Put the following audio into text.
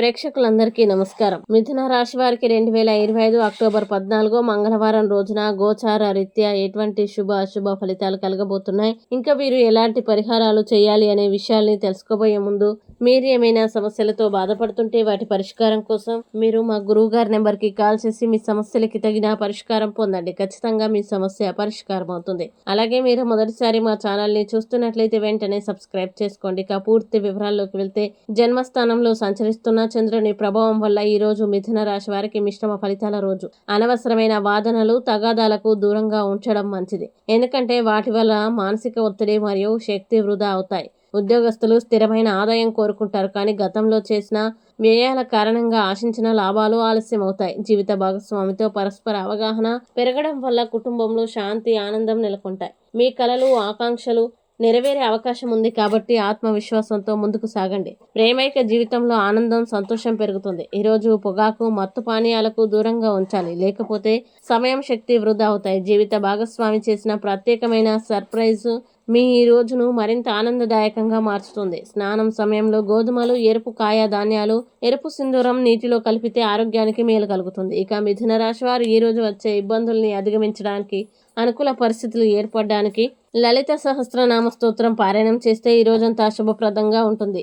ప్రేక్షకులందరికీ నమస్కారం. మిథున రాశి వారికి 2025 అక్టోబర్ 14 మంగళవారం రోజున గోచార రీత్యా ఎటువంటి శుభ అశుభ ఫలితాలు కలగబోతున్నాయి, ఇంకా వీరు ఎలాంటి పరిహారాలు చేయాలి అనే విషయాల్ని తెలుసుకోబోయే ముందు మీరు ఏమైనా సమస్యలతో బాధపడుతుంటే వాటి పరిష్కారం కోసం మీరు మా గురువు గారి నెంబర్కి కాల్ చేసి మీ సమస్యలకి తగిన పరిష్కారం పొందండి. ఖచ్చితంగా మీ సమస్య పరిష్కారం అవుతుంది. అలాగే మీరు మొదటిసారి మా ఛానల్ని చూస్తున్నట్లయితే వెంటనే సబ్స్క్రైబ్ చేసుకోండి. ఇక పూర్తి వివరాల్లోకి వెళ్తే, జన్మస్థానంలో సంచరిస్తున్న చంద్రుని ప్రభావం వల్ల ఈ రోజు మిథున రాశి వారికి మిశ్రమ ఫలితాల రోజు. అనవసరమైన వాదనలు తగాదాలకు దూరంగా ఉంచడం మంచిది, ఎందుకంటే వాటి వల్ల మానసిక ఒత్తిడి మరియు శక్తి వృధా అవుతాయి. ఉద్యోగస్తులు స్థిరమైన ఆదాయం కోరుకుంటారు, కానీ గతంలో చేసిన వ్యయాల కారణంగా ఆశించిన లాభాలు ఆలస్యం అవుతాయి. జీవిత భాగస్వామితో పరస్పర అవగాహన పెరగడం వల్ల కుటుంబంలో శాంతి ఆనందం నెలకొంటాయి. మీ కలలు ఆకాంక్షలు నెరవేరే అవకాశం ఉంది, కాబట్టి ఆత్మవిశ్వాసంతో ముందుకు సాగండి. ప్రేమైక జీవితంలో ఆనందం సంతోషం పెరుగుతుంది. ఈరోజు పొగాకు మత్తు పానీయాలకు దూరంగా ఉంచాలి, లేకపోతే సమయం శక్తి వృధా అవుతాయి. జీవిత భాగస్వామి చేసిన ప్రత్యేకమైన సర్ప్రైజ్ మీ ఈ రోజును మరింత ఆనందదాయకంగా మార్చుతుంది. స్నానం సమయంలో గోధుమలు, ఎరుపు కాయ ధాన్యాలు, ఎరుపు సింధూరం నీటిలో కలిపితే ఆరోగ్యానికి మేలు కలుగుతుంది. ఇక మిథున రాశి వారు ఈ రోజు వచ్చే ఇబ్బందుల్ని అధిగమించడానికి, అనుకూల పరిస్థితులు ఏర్పడడానికి లలిత సహస్రనామ స్తోత్రం పారాయణం చేస్తే ఈ రోజంతా శుభప్రదంగా ఉంటుంది.